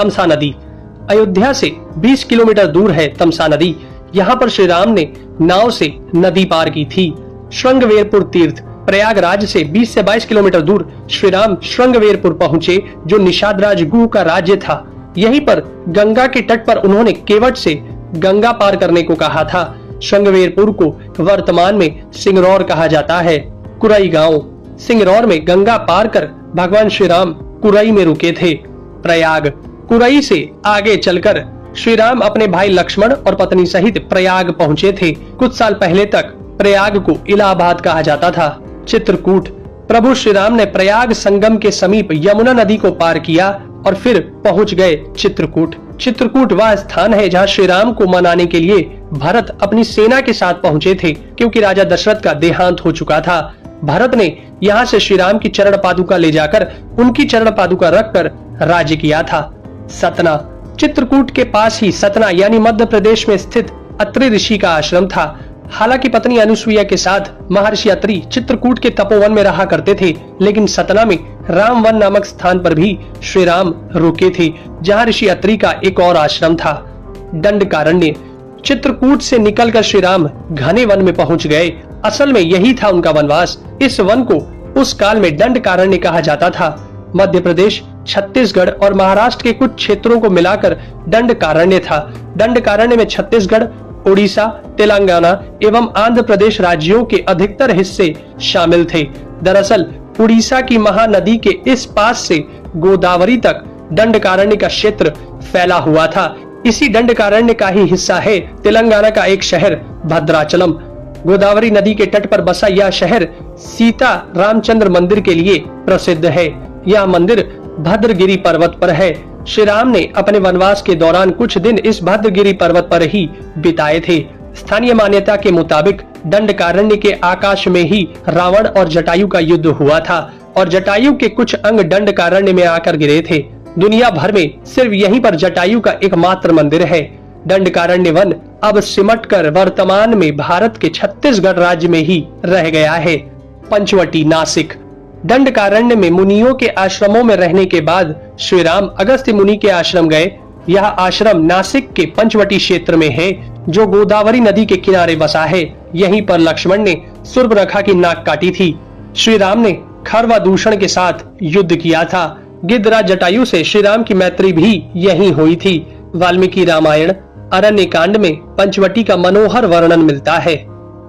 तमसा नदी। अयोध्या से 20 किलोमीटर दूर है तमसा नदी। यहाँ पर श्री राम ने नाव से नदी पार की थी। श्रृंगवेरपुर तीर्थ, प्रयागराज से 20 से 22 किलोमीटर दूर श्री राम श्रृंगवेरपुर पहुंचे, जो निषादराज गुह का राज्य था। यहीं पर गंगा के तट पर उन्होंने केवट से गंगा पार करने को कहा था। श्रृंगवेरपुर को वर्तमान में सिंगरौर कहा जाता है। कुरई गांव, सिंगरौर में गंगा पार कर भगवान श्री राम कुरई में रुके थे। प्रयाग, कुरई से आगे चलकर श्री राम अपने भाई लक्ष्मण और पत्नी सहित प्रयाग पहुंचे थे। कुछ साल पहले तक प्रयाग को इलाहाबाद कहा जाता था। चित्रकूट, प्रभु श्री राम ने प्रयाग संगम के समीप यमुना नदी को पार किया और फिर पहुंच गए चित्रकूट। चित्रकूट वह स्थान है जहां श्री राम को मनाने के लिए भरत अपनी सेना के साथ पहुंचे थे, क्योंकि राजा दशरथ का देहांत हो चुका था। भरत ने यहाँ से श्री राम की चरण पादुका ले जाकर उनकी चरण पादुका रखकर राज्य किया था। सतना, चित्रकूट के पास ही सतना यानी मध्य प्रदेश में स्थित अत्रि ऋषि का आश्रम था। हालांकि पत्नी अनुसुईया के साथ महर्षि अत्रि चित्रकूट के तपोवन में रहा करते थे, लेकिन सतना में रामवन नामक स्थान पर भी श्री राम रुके थे, जहां ऋषि अत्रि का एक और आश्रम था। दंडकारण्य, चित्रकूट से निकलकर श्री राम घने वन में पहुंच गए। असल में यही था उनका वनवास। इस वन को उस काल में दंडकारण्य कहा जाता था। मध्य प्रदेश, छत्तीसगढ़ और महाराष्ट्र के कुछ क्षेत्रों को मिलाकर दंडकारण्य था। दंडकारण्य में छत्तीसगढ़, उड़ीसा, तेलंगाना एवं आंध्र प्रदेश राज्यों के अधिकतर हिस्से शामिल थे। दरअसल उड़ीसा की महानदी के इस पास से गोदावरी तक दंडकारण्य का क्षेत्र फैला हुआ था। इसी दंडकारण्य का ही हिस्सा है तेलंगाना का एक शहर भद्राचलम। गोदावरी नदी के तट पर बसा यह शहर सीता रामचंद्र मंदिर के लिए प्रसिद्ध है। यह मंदिर भद्रगिरी पर्वत पर है। श्री राम ने अपने वनवास के दौरान कुछ दिन इस भद्रगिरी पर्वत पर ही बिताए थे। स्थानीय मान्यता के मुताबिक दंडकारण्य के आकाश में ही रावण और जटायु का युद्ध हुआ था और जटायु के कुछ अंग दंडकारण्य में आकर गिरे थे। दुनिया भर में सिर्फ यहीं पर जटायु का एकमात्र मंदिर है। दंडकारण्य वन अब सिमटकर वर्तमान में भारत के छत्तीसगढ़ राज्य में ही रह गया है। पंचवटी, नासिक, दंडकारण्य में मुनियों के आश्रमों में रहने के बाद श्री राम अगस्त्य मुनि के आश्रम गए। यह आश्रम नासिक के पंचवटी क्षेत्र में है, जो गोदावरी नदी के किनारे बसा है। यहीं पर लक्ष्मण ने सूर्पनखा की नाक काटी थी। श्री राम ने खरवादूषण के साथ युद्ध किया था। गिद्धराज जटायु से श्री राम की मैत्री भी यहीं हुई थी। वाल्मीकि रामायण अरण्य कांड में पंचवटी का मनोहर वर्णन मिलता है।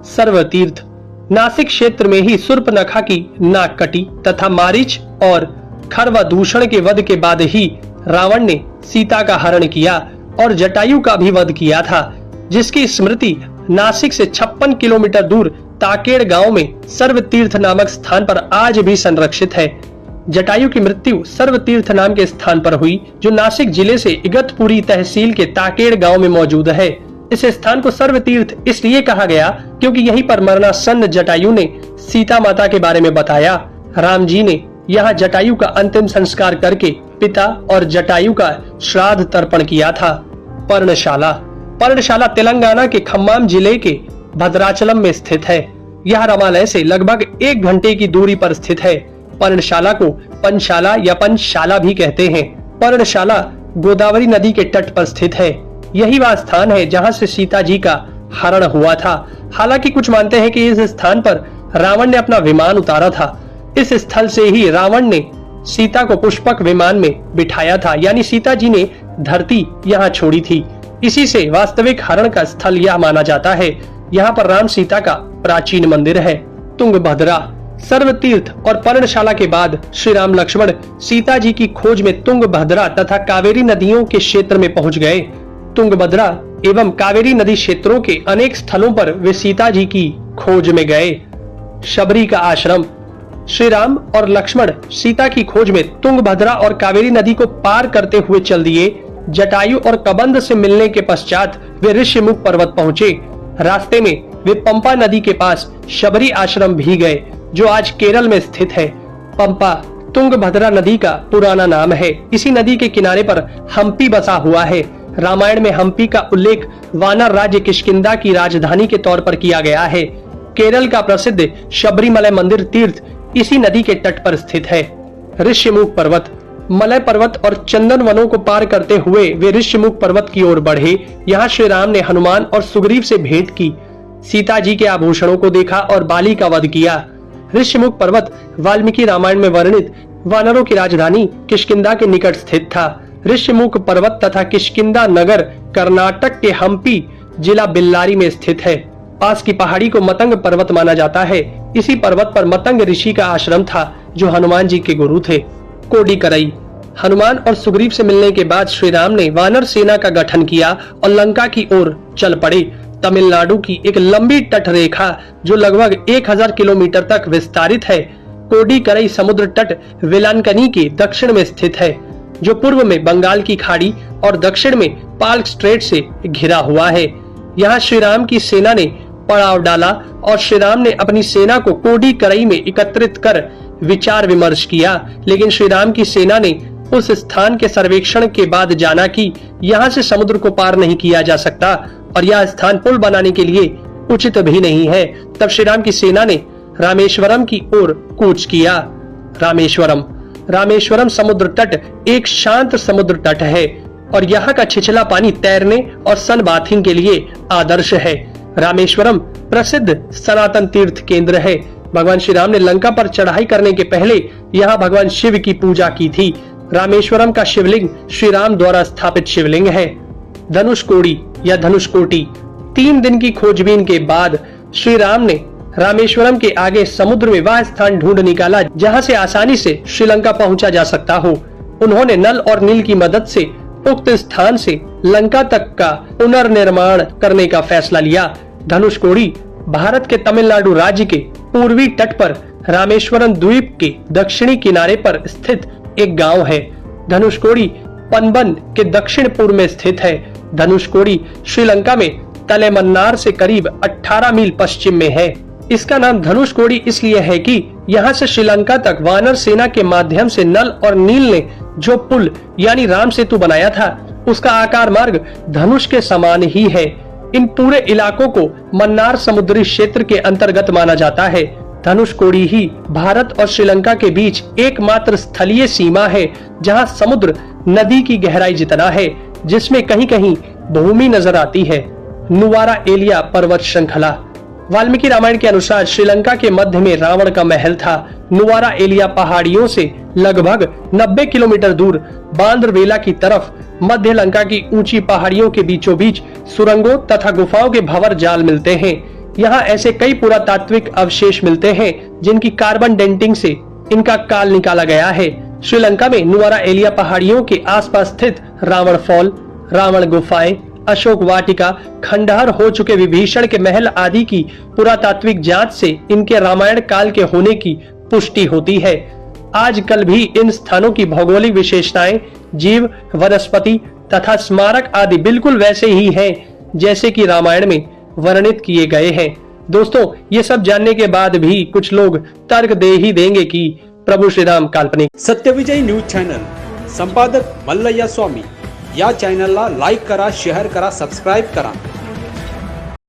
सर्वतीर्थ, नासिक क्षेत्र में ही सूर्पनखा की नाक कटी तथा मारीच और खरवादूषण के वध के बाद ही रावण ने सीता का हरण किया और जटायु का भी वध किया था, जिसकी स्मृति नासिक से 56 किलोमीटर दूर ताकेड़ गांव में सर्वतीर्थ नामक स्थान पर आज भी संरक्षित है। जटायु की मृत्यु सर्वतीर्थ नाम के स्थान पर हुई, जो नासिक जिले से इगतपुरी तहसील के ताकेड़ गांव में मौजूद है। इस स्थान को सर्वतीर्थ इसलिए कहा गया क्योंकि यहीं पर मरणासन्न जटायु ने सीता माता के बारे में बताया। राम जी ने यहाँ जटायु का अंतिम संस्कार करके पिता और जटायु का श्राद्ध तर्पण किया था। पर्णशाला, पर्णशाला तेलंगाना के खम्माम जिले के भद्राचलम में स्थित है। यह रामालय से लगभग 1 घंटे की दूरी पर स्थित है। पर्णशाला को पंचशाला या पंचशाला भी कहते हैं। पर्णशाला गोदावरी नदी के तट पर स्थित है। यही वह स्थान है जहां से सीता जी का हरण हुआ था। हालांकि कुछ मानते हैं कि इस स्थान पर रावण ने अपना विमान उतारा था। इस स्थल से ही रावण ने सीता को पुष्पक विमान में बिठाया था, यानी सीता जी ने धरती यहाँ छोड़ी थी। इसी से वास्तविक हरण का स्थल यह माना जाता है। यहाँ पर राम सीता का प्राचीन मंदिर है। तुंगभद्रा, सर्वतीर्थ और पर्णशाला के बाद श्री राम लक्ष्मण सीता जी की खोज में तुंगभद्रा तथा कावेरी नदियों के क्षेत्र में पहुंच गए। तुंगभद्रा एवं कावेरी नदी क्षेत्रों के अनेक स्थलों पर वे सीता जी की खोज में गए। शबरी का आश्रम, श्री राम और लक्ष्मण सीता की खोज में तुंगभद्रा और कावेरी नदी को पार करते हुए चल दिए। जटायु और कबंध से मिलने के पश्चात वे ऋष्यमुख पर्वत पहुंचे। रास्ते में वे पंपा नदी के पास शबरी आश्रम भी गए, जो आज केरल में स्थित है। पंपा तुंगभद्रा नदी का पुराना नाम है। इसी नदी के किनारे पर हम्पी बसा हुआ है। रामायण में हम्पी का उल्लेख वानर राज्य किष्किंधा की राजधानी के तौर पर किया गया है। केरल का प्रसिद्ध शबरीमलय मंदिर तीर्थ इसी नदी के तट पर स्थित है। ऋष्यमुख पर्वत, मलय पर्वत और चंदन वनों को पार करते हुए वे ऋषिमुख पर्वत की ओर बढ़े। यहाँ श्री राम ने हनुमान और सुग्रीव से भेंट की, सीता जी के आभूषणों को देखा और बाली का वध किया। ऋषिमुख पर्वत वाल्मीकि रामायण में वर्णित वानरों की राजधानी किष्किंधा के निकट स्थित था। ऋषिमुख पर्वत तथा किष्किंधा नगर कर्नाटक के हम्पी जिला बेल्लारी में स्थित है। पास की पहाड़ी को मतंग पर्वत माना जाता है। इसी पर्वत पर मतंग ऋषि का आश्रम था जो हनुमान जी के गुरु थे। कोडिकरई। हनुमान और सुग्रीव से मिलने के बाद श्री राम ने वानर सेना का गठन किया और लंका की ओर चल पड़े। तमिलनाडु की एक लंबी तट रेखा जो लगभग 1000 किलोमीटर तक विस्तारित है, कोडिकरई समुद्र तट वेलांकनी के दक्षिण में स्थित है, जो पूर्व में बंगाल की खाड़ी और दक्षिण में पाल्क स्ट्रेट से घिरा हुआ है। यहाँ श्री राम की सेना ने पड़ाव डाला और श्री राम ने अपनी सेना को कोडिकरई में एकत्रित कर विचार विमर्श किया, लेकिन श्री राम की सेना ने उस स्थान के सर्वेक्षण के बाद जाना कि यहाँ से समुद्र को पार नहीं किया जा सकता और यह स्थान पुल बनाने के लिए उचित भी नहीं है। तब श्री राम की सेना ने रामेश्वरम की ओर कूच किया। रामेश्वरम समुद्र तट एक शांत समुद्र तट है और यहाँ का छिछला पानी तैरने और सन बाथिंग के लिए आदर्श है। रामेश्वरम प्रसिद्ध सनातन तीर्थ केंद्र है। भगवान श्री राम ने लंका पर चढ़ाई करने के पहले यहाँ भगवान शिव की पूजा की थी। रामेश्वरम का शिवलिंग श्री राम द्वारा स्थापित शिवलिंग है। धनुषकोडी या धनुषकोटी। 3 दिन की खोजबीन के बाद श्री राम ने रामेश्वरम के आगे समुद्र में वह स्थान ढूंढ निकाला जहां से आसानी से श्रीलंका पहुंचा जा सकता हो। उन्होंने नल और नील की मदद से उक्त स्थान से लंका तक का पुनर्निर्माण करने का फैसला लिया। धनुषकोडी भारत के तमिलनाडु राज्य के पूर्वी तट पर रामेश्वरम द्वीप के दक्षिणी किनारे पर स्थित एक गांव है। धनुषकोडी पनबन के दक्षिण पूर्व में स्थित है। धनुषकोडी श्रीलंका में तलेमन्नार से करीब 18 मील पश्चिम में है। इसका नाम धनुषकोडी इसलिए है कि यहाँ से श्रीलंका तक वानर सेना के माध्यम से नल और नील ने जो पुल यानी राम सेतु बनाया था, उसका आकार मार्ग धनुष के समान ही है। इन पूरे इलाकों को मन्नार समुद्री क्षेत्र के अंतर्गत माना जाता है। धनुषकोडी ही भारत और श्रीलंका के बीच एकमात्र स्थलीय सीमा है जहां समुद्र नदी की गहराई जितना है, जिसमें कहीं कहीं भूमि नजर आती है। नुवारा एलिया पर्वत श्रृंखला। वाल्मीकि रामायण के अनुसार श्रीलंका के मध्य में रावण का महल था। नुवारा एलिया पहाड़ियों से लगभग 90 किलोमीटर दूर बांद्रवेला की तरफ मध्य लंका की ऊंची पहाड़ियों के बीचों बीच सुरंगों तथा गुफाओं के भंवर जाल मिलते हैं। यहाँ ऐसे कई पुरातात्विक अवशेष मिलते हैं जिनकी कार्बन डेंटिंग से इनका काल निकाला गया है। श्रीलंका में नुवारा एलिया पहाड़ियों के आसपास स्थित रावण फॉल, रावण गुफाएं, अशोक वाटिका, खंडहर हो चुके विभीषण के महल आदि की पुरातात्विक जांच से इनके रामायण काल के होने की पुष्टि होती है। आजकल भी इन स्थानों की भौगोलिक विशेषताएं, जीव, वनस्पति तथा स्मारक आदि बिल्कुल वैसे ही हैं जैसे कि रामायण में वर्णित किए गए हैं। दोस्तों, ये सब जानने के बाद भी कुछ लोग तर्क दे ही देंगे कि प्रभु श्री राम काल्पनिक। सत्यविजय न्यूज चॅनल संपादक मल्लय्या स्वामी या चॅनलला लाईक करा, शेअर करा, सबस्क्राईब करा